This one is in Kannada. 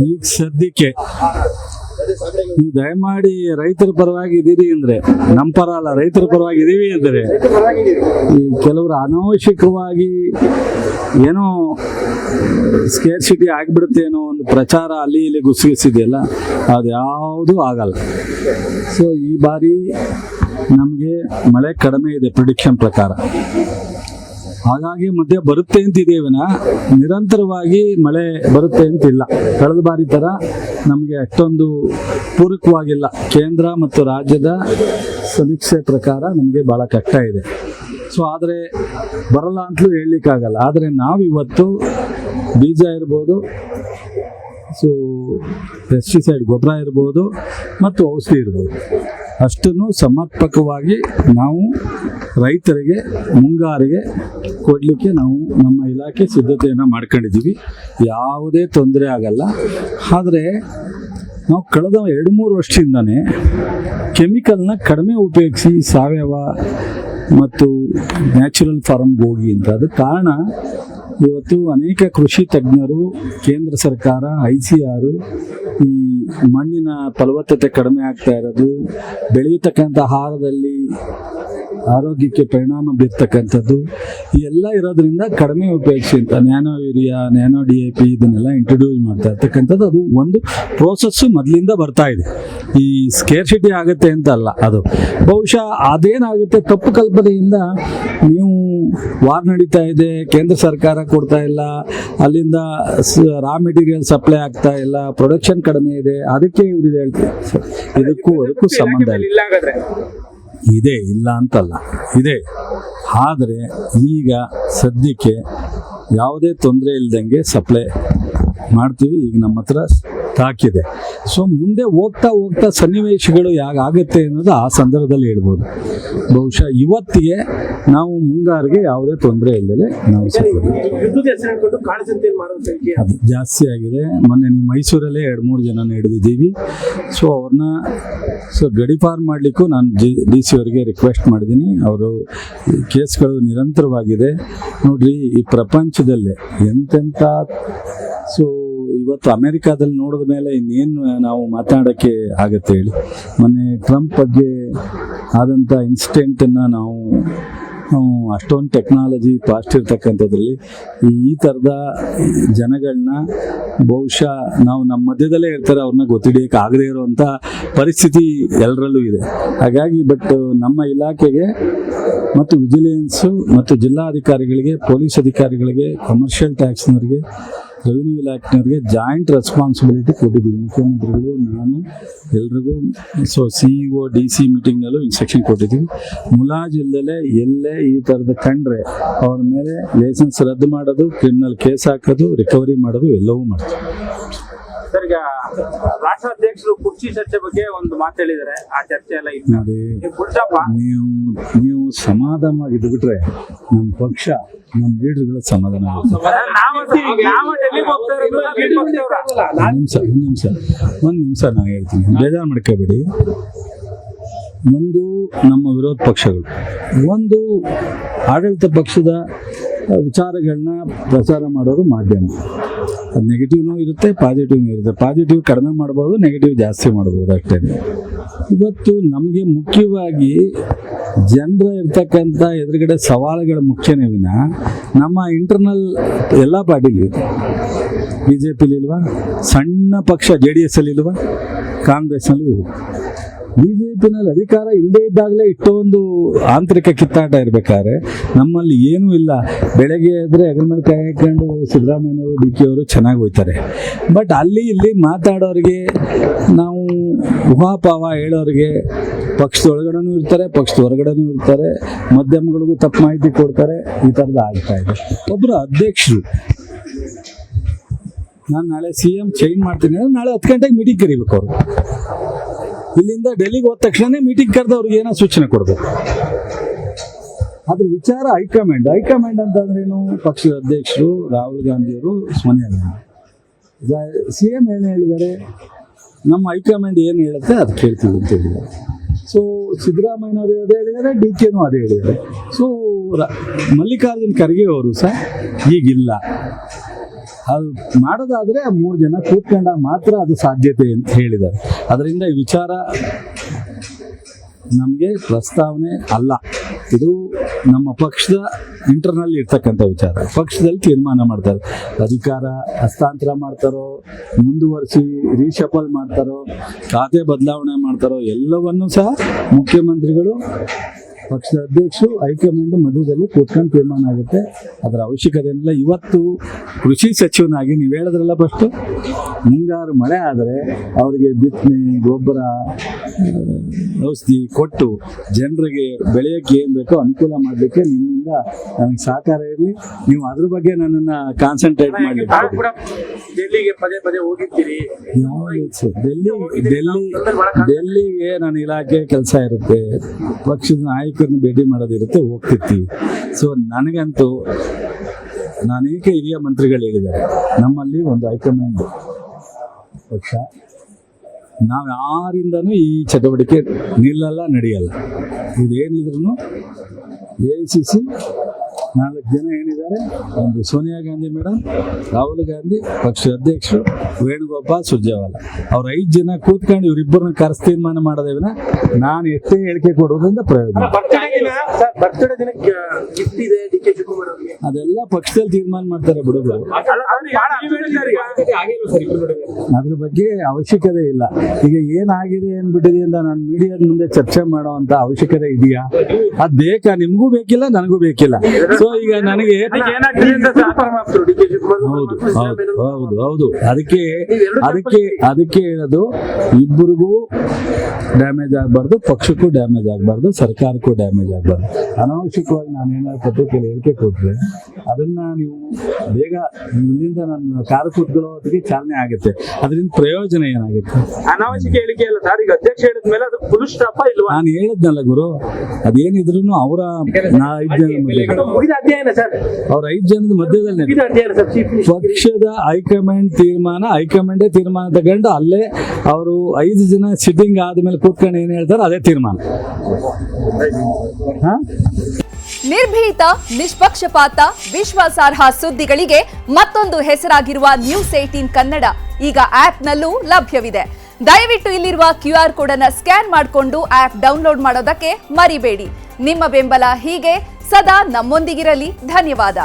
ಈಗ ಸದ್ಯಕ್ಕೆ ನೀವು ದಯಮಾಡಿ ರೈತರ ಪರವಾಗಿ ಇದೀರಿ ಅಂದ್ರೆ, ನಮ್ಮ ಪರ ಅಲ್ಲ, ರೈತರ ಪರವಾಗಿ ಇದೀವಿ ಅಂದ್ರೆ ಈ ಕೆಲವರು ಅನಾವಶ್ಯಕವಾಗಿ ಏನೋ ಸ್ಕೇರ್ಸಿಟಿ ಆಗಿಬಿಡುತ್ತೆ ಅನ್ನೋ ಒಂದು ಪ್ರಚಾರ ಅಲ್ಲಿ ಇಲ್ಲಿ ಗುಸಿಗಿಸಿದೆಯಲ್ಲ, ಅದ್ಯಾವುದೂ ಆಗಲ್ಲ. ಸೊ ಈ ಬಾರಿ ನಮಗೆ ಮಳೆ ಕಡಿಮೆ ಇದೆ ಪ್ರಿಡಿಕ್ಷನ್ ಪ್ರಕಾರ, ಹಾಗಾಗಿ ಮಧ್ಯೆ ಬರುತ್ತೆ ಅಂತಿದ್ದೇವಿನ ನಿರಂತರವಾಗಿ ಮಳೆ ಬರುತ್ತೆ ಅಂತಿಲ್ಲ. ಕಳೆದ ಬಾರಿ ಥರ ನಮಗೆ ಅಷ್ಟೊಂದು ಪೂರಕವಾಗಿಲ್ಲ. ಕೇಂದ್ರ ಮತ್ತು ರಾಜ್ಯದ ಸಮೀಕ್ಷೆ ಪ್ರಕಾರ ನಮಗೆ ಭಾಳ ಕಷ್ಟ ಇದೆ. ಸೊ ಆದರೆ ಬರಲ್ಲ ಅಂತಲೂ ಹೇಳಲಿಕ್ಕಾಗಲ್ಲ. ಆದರೆ ನಾವಿವತ್ತು ಬೀಜ ಇರ್ಬೋದು, ಸೊ ಪೆಸ್ಟಿಸೈಡ್ ಗೊಬ್ಬರ ಇರ್ಬೋದು ಮತ್ತು ಔಷಧಿ ಇರ್ಬೋದು, ಅಷ್ಟನ್ನು ಸಮರ್ಪಕವಾಗಿ ನಾವು ರೈತರಿಗೆ ಮುಂಗಾರಿಗೆ ಕೊಡಲಿಕ್ಕೆ ನಾವು ನಮ್ಮ ಇಲಾಖೆ ಸಿದ್ಧತೆಯನ್ನು ಮಾಡ್ಕೊಂಡಿದ್ದೀವಿ. ಯಾವುದೇ ತೊಂದರೆ ಆಗಲ್ಲ. ಆದರೆ ನಾವು ಕಳೆದ 2-3 ವರ್ಷದಿಂದನೇ ಕೆಮಿಕಲ್ನ ಕಡಿಮೆ ಉಪಯೋಗಿಸಿ ಸಾವಯವ ಮತ್ತು ನ್ಯಾಚುರಲ್ ಫಾರ್ಮ್ಗೆ ಹೋಗಿ ಅಂತ. ಅದಕ್ಕೆ ಕಾರಣ ಇವತ್ತು ಅನೇಕ ಕೃಷಿ ತಜ್ಞರು, ಕೇಂದ್ರ ಸರ್ಕಾರ, ICAR ಈ ಮಣ್ಣಿನ ಫಲವತ್ತತೆ ಕಡಿಮೆ ಆಗ್ತಾ ಇರೋದು, ಬೆಳೆಯತಕ್ಕಂಥ ಆಹಾರದಲ್ಲಿ ಆರೋಗ್ಯಕ್ಕೆ ಪರಿಣಾಮ ಬೀರ್ತಕ್ಕಂಥದ್ದು ಎಲ್ಲ ಇರೋದ್ರಿಂದ ಕಡಿಮೆ ಉಪಯೋಗಿಸಿ ಅಂತ ನ್ಯಾನೋ ಯೂರಿಯಾ, ನ್ಯಾನೋ DAP ಇದನ್ನೆಲ್ಲ ಇಂಟ್ರೊಡ್ಯೂಸ್ ಮಾಡ್ತಾ ಇರ್ತಕ್ಕಂಥದ್ದು. ಅದು ಒಂದು ಪ್ರೋಸೆಸ್ಸು ಮೊದಲಿಂದ ಬರ್ತಾ ಇದೆ. ಈ ಸ್ಕೇರ್ಸಿಟಿ ಆಗುತ್ತೆ ಅಂತ ಅಲ್ಲ, ಅದು ಬಹುಶಃ ಅದೇನಾಗುತ್ತೆ, ತಪ್ಪು ಕಲ್ಪನೆಯಿಂದ ನೀವು ವಾರ್ ನಡೀತಾ ಇದೆ, ಕೇಂದ್ರ ಸರ್ಕಾರ ಕೊಡ್ತಾ ಇಲ್ಲ, ಅಲ್ಲಿಂದ ರಾ ಮೆಟೀರಿಯಲ್ ಸಪ್ಲೈ ಆಗ್ತಾ ಇಲ್ಲ, ಪ್ರೊಡಕ್ಷನ್ ಕಡಿಮೆ ಇದೆ, ಅದಕ್ಕೆ ಇವ್ರು ಹೇಳ್ತಾರೆ. ಅದಕ್ಕೂ ಸಂಬಂಧ ಇದೆ, ಇಲ್ಲ ಅಂತಲ್ಲ, ಇದೆ. ಆದರೆ ಈಗ ಸದ್ಯಕ್ಕೆ ಯಾವುದೇ ತೊಂದರೆ ಇಲ್ದಂಗೆ ಸಪ್ಲೈ ಮಾಡ್ತೀವಿ. ಈಗ ನಮ್ಮ ಹತ್ರ ಸ್ಟಾಕ್ ಇದೆ. ಸೊ ಮುಂದೆ ಹೋಗ್ತಾ ಹೋಗ್ತಾ ಸನ್ನಿವೇಶಗಳು ಆಗುತ್ತೆ ಅನ್ನೋದು ಆ ಸಂದರ್ಭದಲ್ಲಿ ಹೇಳ್ಬೋದು. ಬಹುಶಃ ಇವತ್ತಿಗೆ ನಾವು ಮುಂಗಾರಿಗೆ ಯಾವುದೇ ತೊಂದರೆ ಇಲ್ಲದೆ ನಾವು ಅದು ಜಾಸ್ತಿ ಆಗಿದೆ. ಮೊನ್ನೆ ನೀವು ಮೈಸೂರಲ್ಲೇ 2-3 ಜನನ ಹಿಡಿದಿದ್ದೀವಿ. ಸೊ ಅವ್ರನ್ನ ಗಡಿಪಾರು ಮಾಡಲಿಕ್ಕೂ ನಾನು DC ಅವರಿಗೆ ರಿಕ್ವೆಸ್ಟ್ ಮಾಡಿದ್ದೀನಿ. ಅವರು ಕೇಸ್ಗಳು ನಿರಂತರವಾಗಿದೆ. ನೋಡ್ರಿ, ಈ ಪ್ರಪಂಚದಲ್ಲೇ ಎಂತೆಂಥ, ಸೊ ಇವತ್ತು ಅಮೆರಿಕಾದಲ್ಲಿ ನೋಡಿದ ಮೇಲೆ ಇನ್ನೇನು ನಾವು ಮಾತಾಡೋಕ್ಕೆ ಆಗುತ್ತೆ ಹೇಳಿ. ಮೊನ್ನೆ ಟ್ರಂಪ್ ಬಗ್ಗೆ ಆದಂಥ ಇನ್ಸಿಡೆಂಟನ್ನು ನಾವು ಅಷ್ಟೊಂದು ಟೆಕ್ನಾಲಜಿ ಫಾಸ್ಟ್ ಇರ್ತಕ್ಕಂಥದ್ರಲ್ಲಿ ಈ ಥರದ ಜನಗಳನ್ನ ಬಹುಶಃ ನಾವು ನಮ್ಮ ಮಧ್ಯದಲ್ಲೇ ಇರ್ತಾರೆ, ಅವ್ರನ್ನ ಗೊತ್ತಿಡಿಯೋಕೆ ಆಗದೇ ಇರುವಂಥ ಪರಿಸ್ಥಿತಿ ಎಲ್ಲರಲ್ಲೂ ಇದೆ. ಹಾಗಾಗಿ ಬಟ್ ನಮ್ಮ ಇಲಾಖೆಗೆ ಮತ್ತು ವಿಜಿಲೆನ್ಸು ಮತ್ತು ಜಿಲ್ಲಾಧಿಕಾರಿಗಳಿಗೆ, ಪೊಲೀಸ್ ಅಧಿಕಾರಿಗಳಿಗೆ, ಕಮರ್ಷಿಯಲ್ ಟ್ಯಾಕ್ಸ್ನವರಿಗೆ, ರೆವಿನ್ಯೂ ಇಲಾಖೆನವ್ರಿಗೆ ಜಾಯಿಂಟ್ ರೆಸ್ಪಾನ್ಸಿಬಿಲಿಟಿ ಕೊಟ್ಟಿದ್ದೀವಿ. ಮುಖ್ಯಮಂತ್ರಿಗಳು, ನಾನು ಎಲ್ರಿಗೂ. ಸೊ CEO DC ಮೀಟಿಂಗ್ನಲ್ಲೂ ಇನ್ಸ್ಟ್ರಕ್ಷನ್ ಕೊಟ್ಟಿದ್ದೀವಿ. ಮುಲಾಜಿಲ್ಲದೆ ಎಲ್ಲೇ ಈ ಥರದ ಕಂಡ್ರೆ ಅವ್ರ ಮೇಲೆ ಲೈಸೆನ್ಸ್ ರದ್ದು ಮಾಡೋದು, ಕ್ರಿಮಿನಲ್ ಕೇಸ್ ಹಾಕೋದು, ರಿಕವರಿ ಮಾಡೋದು ಎಲ್ಲವೂ ಮಾಡ್ತೀವಿ. ಸರ್, ಈಗ ರಾಷ್ಟ್ರಾಧ್ಯಕ್ಷರು ಕುರ್ಚಿ ಚರ್ಚೆ ಬಗ್ಗೆ ಒಂದು ಮಾತು ಹೇಳಿದ್ದಾರೆ. ಆ ಚರ್ಚೆ ಎಲ್ಲ ನೋಡಿ, ನೀವು ಸಮಾಧಾನವಾಗಿ ಬಿಟ್ರೆ ನಮ್ಮ ಪಕ್ಷ, ನಮ್ಮ ಲೀಡರ್ಗಳು ಸಮಾಧಾನ. ಒಂದು ನಿಮಿಷ ನಾನು ಹೇಳ್ತೀನಿ, ಬೇಜಾರು ಮಾಡ್ಕೋಬೇಡಿ. ಒಂದು ನಮ್ಮ ವಿರೋಧ ಪಕ್ಷಗಳು, ಒಂದು ಆಡಳಿತ ಪಕ್ಷದ ವಿಚಾರಗಳನ್ನ ಪ್ರಚಾರ ಮಾಡೋರು ಮಾಧ್ಯಮ. ಅದು ನೆಗೆಟಿವ್ನೂ ಇರುತ್ತೆ, ಪಾಸಿಟಿವ್ನೂ ಇರುತ್ತೆ. ಪಾಸಿಟಿವ್ ಕಡಿಮೆ ಮಾಡ್ಬೋದು, ನೆಗೆಟಿವ್ ಜಾಸ್ತಿ ಮಾಡ್ಬೋದು ಅಷ್ಟೇ. ಇವತ್ತು ನಮಗೆ ಮುಖ್ಯವಾಗಿ ಜನರ ಇರ್ತಕ್ಕಂಥ ಎದುರುಗಡೆ ಸವಾಲುಗಳ ಮುಖ್ಯನೇ ವಿನ ನಮ್ಮ ಇಂಟರ್ನಲ್ ಎಲ್ಲ ಪಾರ್ಟಿಲಿ ಇದೆ. BJPಲಿ ಇಲ್ವಾ, ಸಣ್ಣ ಪಕ್ಷ JDS ಅಲ್ಲಿ ಇಲ್ವಾ, ಕಾಂಗ್ರೆಸ್ನಲ್ಲಿ ಇದೆ. BJPನಲ್ಲಿ ಅಧಿಕಾರ ಇಲ್ಲದೇ ಇದ್ದಾಗಲೇ ಇಷ್ಟೊಂದು ಆಂತರಿಕ ಕಿತ್ತಾಟ ಇರಬೇಕಾದ್ರೆ ನಮ್ಮಲ್ಲಿ ಏನೂ ಇಲ್ಲ. ಬೆಳಗ್ಗೆ ಎದ್ರೆ ಹೆಗಲ ಮೇಲೆ ಕೈ ಹಾಕೊಂಡು ಸಿದ್ದರಾಮಯ್ಯನವರು, DK ಅವರು ಚೆನ್ನಾಗಿ ಹೋಗ್ತಾರೆ. ಬಟ್ ಅಲ್ಲಿ ಇಲ್ಲಿ ಮಾತಾಡೋರಿಗೆ, ನಾವು ಊಹಾಪಾವ ಹೇಳೋರಿಗೆ ಪಕ್ಷದೊಳಗಡೆನೂ ಇರ್ತಾರೆ, ಪಕ್ಷದ ಹೊರಗಡೆನೂ ಇರ್ತಾರೆ, ಮಾಧ್ಯಮಗಳಿಗೂ ತಪ್ಪು ಮಾಹಿತಿ ಕೊಡ್ತಾರೆ. ಈ ಥರದ್ದು ಆಗ್ತಾ ಇದೆ. ಒಬ್ಬರು ಅಧ್ಯಕ್ಷರು, ನಾನು ನಾಳೆ CM ಚೇಂಜ್ ಮಾಡ್ತೀನಿ ಅಂದರೆ ನಾಳೆ 10 ಗಂಟೆಗೆ ಮೀಟಿಂಗ್ ಕರಿಬೇಕು. ಅವರು ಇಲ್ಲಿಂದ ಡೆಲ್ಲಿಗೆ ಹೋದ ತಕ್ಷಣ ಮೀಟಿಂಗ್ ಕರೆದು ಅವ್ರಿಗೆ ಏನೋ ಸೂಚನೆ ಕೊಡಬೇಕು. ಅದ್ರ ವಿಚಾರ ಹೈಕಮಾಂಡ್ ಅಂತಂದ್ರೇನು? ಪಕ್ಷದ ಅಧ್ಯಕ್ಷರು ರಾಹುಲ್ ಗಾಂಧಿಯವರು, ಸೋನಿಯಾ ಗಾಂಧಿ. CM ಏನು ಹೇಳಿದ್ದಾರೆ, ನಮ್ಮ ಹೈಕಮಾಂಡ್ ಏನು ಹೇಳುತ್ತೆ ಅದು ಕೇಳ್ತೀವಿ ಅಂತ ಹೇಳಿದ್ದಾರೆ. ಸೊ ಸಿದ್ದರಾಮಯ್ಯನವರು ಅದೇ ಹೇಳಿದ್ದಾರೆ, DKನೂ ಅದೇ ಹೇಳಿದ್ದಾರೆ. ಸೊ ಮಲ್ಲಿಕಾರ್ಜುನ್ ಖರ್ಗೆ ಅವರು ಸಹ ಈಗಿಲ್ಲ. ಅದು ಮಾಡೋದಾದ್ರೆ 3 ಜನ ಕೂತ್ಕೊಂಡಾಗ ಮಾತ್ರ ಅದು ಸಾಧ್ಯತೆ ಅಂತ ಹೇಳಿದ್ದಾರೆ. ಅದರಿಂದ ಈ ವಿಚಾರ ನಮಗೆ ಪ್ರಸ್ತಾವನೆ ಅಲ್ಲ, ಇದು ನಮ್ಮ ಪಕ್ಷದ ಇಂಟರ್ನಲ್ ಇರ್ತಕ್ಕಂಥ ವಿಚಾರ. ಪಕ್ಷದಲ್ಲಿ ತೀರ್ಮಾನ ಮಾಡ್ತಾರೆ, ಅಧಿಕಾರ ಹಸ್ತಾಂತರ ಮಾಡ್ತಾರೋ, ಮುಂದುವರಿಸಿ ರೀಶಫಲ್ ಮಾಡ್ತಾರೋ, ಖಾತೆ ಬದಲಾವಣೆ ಮಾಡ್ತಾರೋ, ಎಲ್ಲವನ್ನೂ ಸಹ ಮುಖ್ಯಮಂತ್ರಿಗಳು, ಪಕ್ಷದ ಅಧ್ಯಕ್ಷರು, ಹೈಕಮಾಂಡ್ ಮಧ್ಯದಲ್ಲಿ ಕೂತ್ಕೊಂಡು ತೀರ್ಮಾನ ಆಗುತ್ತೆ. ಅದರ ಅವಶ್ಯಕತೆ ಏನಿಲ್ಲ. ಇವತ್ತು ಕೃಷಿ ಸಚಿವನಾಗಿ ನೀವು ಹೇಳಿದ್ರಲ್ಲ, ಫಸ್ಟು ಮುಂಗಾರು ಮಳೆ ಆದರೆ ಅವರಿಗೆ ಬಿತ್ತನೆ, ಗೊಬ್ಬರ, ಔಷಧಿ ಕೊಟ್ಟು ಜನರಿಗೆ ಬೆಳೆಯೋಕ್ಕೆ ಏನು ಬೇಕೋ ಅನುಕೂಲ ಮಾಡಲಿಕ್ಕೆ ನಿಮ್ಮಿಂದ ನನಗೆ ಸಹಕಾರ ಇರಲಿ. ನೀವು ಅದ್ರ ಬಗ್ಗೆ ನನ್ನನ್ನು ಕಾನ್ಸಂಟ್ರೇಟ್ ಮಾಡಲಿ. ಡೆಲ್ಲಿಗೆ ಪದೇ ಪದೇ ಹೋಗಿರ್ತೀರಿ. ಡೆಲ್ಲಿಗೆ ನನ್ನ ಇಲಾಖೆ ಕೆಲಸ ಇರುತ್ತೆ, ಪಕ್ಷದ ನಾಯಕರನ್ನ ಭೇಟಿ ಮಾಡೋದಿರುತ್ತೆ, ಹೋಗ್ತಿರ್ತೀವಿ. ಸೊ ನನಗಂತೂ ಅನೇಕ ಹಿರಿಯ ಮಂತ್ರಿಗಳು ಹೇಳಿದ್ದಾರೆ, ನಮ್ಮಲ್ಲಿ ಒಂದು ಹೈಕಮಾಂಡ್ ಪಕ್ಷ, ನಾವು ಯಾರಿಂದನೂ ಈ ಚಟುವಟಿಕೆ ನಿಲ್ಲಲ್ಲ, ನಡೆಯಲ್ಲ. ಇದೇನಿದ್ರು AICC 4 ಜನ ಏನಿದ್ದಾರೆ, ಒಂದು ಸೋನಿಯಾ ಗಾಂಧಿ ಮೇಡಮ್, ರಾಹುಲ್ ಗಾಂಧಿ, ಪಕ್ಷದ ಅಧ್ಯಕ್ಷರು, ವೇಣುಗೋಪಾಲ್, ಸುರ್ಜೇವಾಲಾ, ಅವ್ರು 5 ಜನ ಕೂತ್ಕೊಂಡು ಇವರಿಬ್ಬರನ್ನ ಕರೆಸಿ ತೀರ್ಮಾನ ಮಾಡೋದೇವಿನ ನಾನು ಎಷ್ಟೇ ಹೇಳಿಕೆ ಕೊಡೋದ್ರಿಂದ ಪ್ರಯೋಜನ. ಅದೆಲ್ಲ ಪಕ್ಷದಲ್ಲಿ ತೀರ್ಮಾನ ಮಾಡ್ತಾರೆ ಬಿಡುಗರು, ಅದ್ರ ಬಗ್ಗೆ ಅವಶ್ಯಕತೆ ಇಲ್ಲ. ಈಗ ಏನಾಗಿದೆ ಅಂದ್ಬಿಟ್ಟಿದೆ ಅಂತ ನಾನು ಮೀಡಿಯಾದ ಮುಂದೆ ಚರ್ಚೆ ಮಾಡುವಂತ ಅವಶ್ಯಕತೆ ಇದೆಯಾ? ಅದ್ ಬೇಕಾ? ನಿಮ್ಗೂ ಬೇಕಿಲ್ಲ, ನನಗೂ ಬೇಕಿಲ್ಲ. ಸೊ ಈಗ ನನಗೆ ಹೌದು ಅದಕ್ಕೆ ಹೇಳೋದು, ಇಬ್ಬರಿಗೂ ಡ್ಯಾಮೇಜ್ ಆಗಬಾರ್ದು, ಪಕ್ಷಕ್ಕೂ ಡ್ಯಾಮೇಜ್ ಆಗಬಾರ್ದು, ಸರ್ಕಾರಕ್ಕೂ ಡ್ಯಾಮೇಜ್ ಆಗಬಾರ್ದು. ಅನಾವಶ್ಯಕವಾಗಿ ನಾನೇನಾದ್ರು ಪತ್ರಿಕೆಯಲ್ಲಿ ಹೇಳಿಕೆ ಕೊಟ್ಟರೆ ಅದನ್ನ ನೀವು ಬೇಗ ಮುಂದಿಂದ ನನ್ನ ಕಾರ್ಯಕರ್ತರಿಗೆ ಚಾಲನೆ ಆಗುತ್ತೆ. ಅದರಿಂದ ಪ್ರಯೋಜನ ಏನಾಗುತ್ತೆ? ಅನಾವಶ್ಯಕ ಹೇಳಿಕೆ ಅಲ್ಲ ಸರ್. ಈಗ ಅಧ್ಯಕ್ಷ ಹೇಳಿದ ಮೇಲೆ ಅದು ಫುಲ್ ಸ್ಟಾಪ್ ಇಲ್ವಾ? ನಾನು ಹೇಳಿದ್ನಲ್ಲ ಗುರು, ಅದೇನಿದ್ರು ಅವರ 5 ಜನದ ಮಧ್ಯದಲ್ಲಿ ಪಕ್ಷದ ಹೈಕಮಾಂಡ್ ತೀರ್ಮಾನ, ಹೈಕಮಾಂಡೇ ತೀರ್ಮಾನ ತಗೊಂಡು ಅಲ್ಲೇ ಅವರು 5 ಜನ ಸಿಟ್ಟಿಂಗ್ ಆದ್ಮೇಲೆ ಕೂತ್ಕೊಂಡು ಏನ್ ಹೇಳ್ತಾರೆ ಅದೇ ತೀರ್ಮಾನ. ನಿರ್ಭೀತ, ನಿಷ್ಪಕ್ಷಪಾತ, ವಿಶ್ವಾಸಾರ್ಹ ಸುದ್ದಿಗಳಿಗೆ ಮತ್ತೊಂದು ಹೆಸರಾಗಿರುವ ನ್ಯೂಸ್ 18 ಕನ್ನಡ ಈಗ ಆಪ್ನಲ್ಲೂ ಲಭ್ಯವಿದೆ. ದಯವಿಟ್ಟು ಇಲ್ಲಿರುವ QR ಕೋಡ್ ಅನ್ನು ಸ್ಕ್ಯಾನ್ ಮಾಡಿಕೊಂಡು ಆಪ್ ಡೌನ್ಲೋಡ್ ಮಾಡೋದಕ್ಕೆ ಮರಿಬೇಡಿ. ನಿಮ್ಮ ಬೆಂಬಲ ಹೀಗೆ ಸದಾ ನಮ್ಮೊಂದಿಗಿರಲಿ. ಧನ್ಯವಾದ.